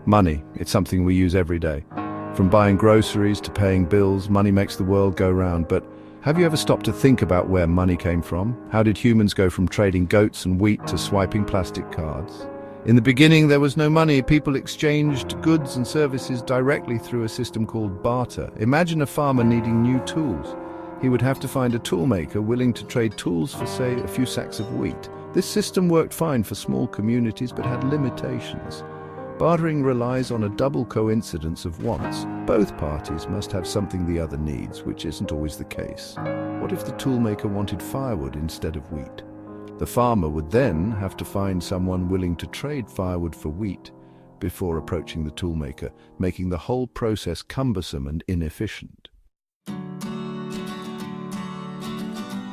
Money, it's something we use every day. From buying groceries to paying bills, money makes the world go round. But have you ever stopped to think about where money came from? How did humans go from trading goats and wheat to swiping plastic cards? In the beginning, there was no money. People exchanged goods and services directly through a system called barter. Imagine a farmer needing new tools. He would have to find a toolmaker willing to trade tools for, say, a few sacks of wheat. This system worked fine for small communities but had limitations. Bartering relies on a double coincidence of wants. Both parties must have something the other needs, which isn't always the case. What if the toolmaker wanted firewood instead of wheat? The farmer would then have to find someone willing to trade firewood for wheat before approaching the toolmaker, making the whole process cumbersome and inefficient.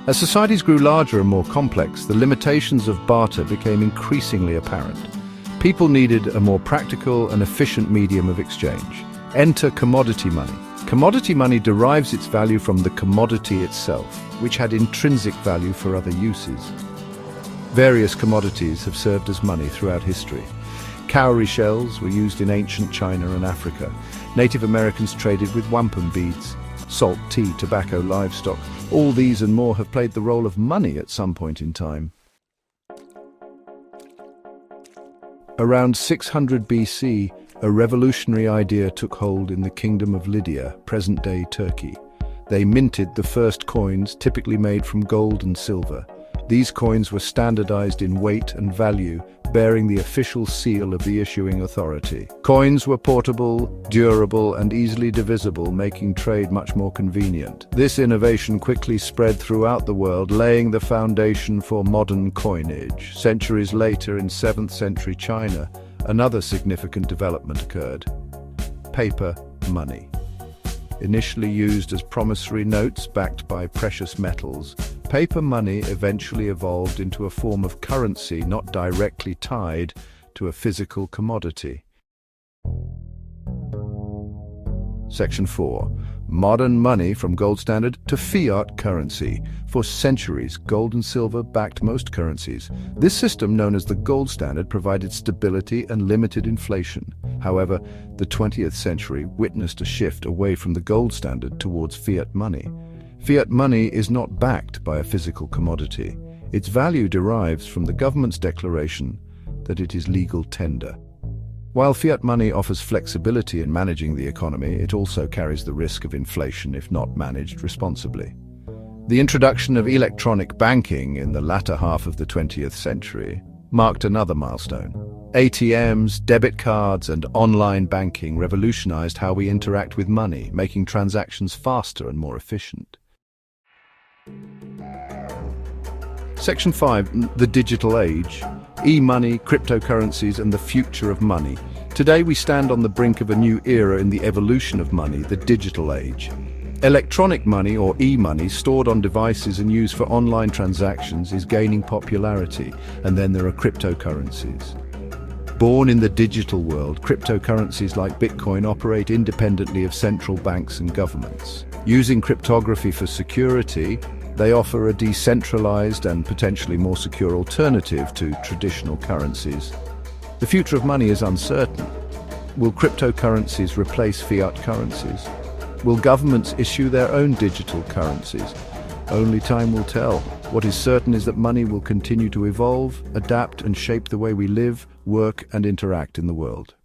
As societies grew larger and more complex, the limitations of barter became increasingly apparent. People needed a more practical and efficient medium of exchange. Enter commodity money. Commodity money derives its value from the commodity itself, which had intrinsic value for other uses. Various commodities have served as money throughout history. Cowrie shells were used in ancient China and Africa. Native Americans traded with wampum beads. Salt, tea, tobacco, livestock, all these and more have played the role of money at some point in time. Around 600 BC, a revolutionary idea took hold in the Kingdom of Lydia, present-day Turkey. They minted the first coins, typically made from gold and silver. These coins were standardized in weight and value, bearing the official seal of the issuing authority. Coins were portable, durable, and easily divisible, making trade much more convenient. This innovation quickly spread throughout the world, laying the foundation for modern coinage. Centuries later, in 7th century China, another significant development occurred: paper money. Initially used as promissory notes backed by precious metals, paper money eventually evolved into a form of currency not directly tied to a physical commodity. Section 4. Modern money from gold standard to fiat currency. For centuries, gold and silver backed most currencies. This system, known as the gold standard, provided stability and limited inflation. However, the 20th century witnessed a shift away from the gold standard towards fiat money. Fiat money is not backed by a physical commodity. Its value derives from the government's declaration that it is legal tender. While fiat money offers flexibility in managing the economy, it also carries the risk of inflation if not managed responsibly. The introduction of electronic banking in the latter half of the 20th century marked another milestone. ATMs, debit cards, and online banking revolutionized how we interact with money, making transactions faster and more efficient. Section 5. The digital age. E-money, cryptocurrencies, and the future of money. Today we stand on the brink of a new era in the evolution of money, the digital age. Electronic money, or e-money, stored on devices and used for online transactions, is gaining popularity. And then there are cryptocurrencies. Born in the digital world, cryptocurrencies like Bitcoin operate independently of central banks and governments. Using cryptography for security, they offer a decentralized and potentially more secure alternative to traditional currencies. The future of money is uncertain. Will cryptocurrencies replace fiat currencies? Will governments issue their own digital currencies? Only time will tell. What is certain is that money will continue to evolve, adapt, and shape the way we live, work, and interact in the world.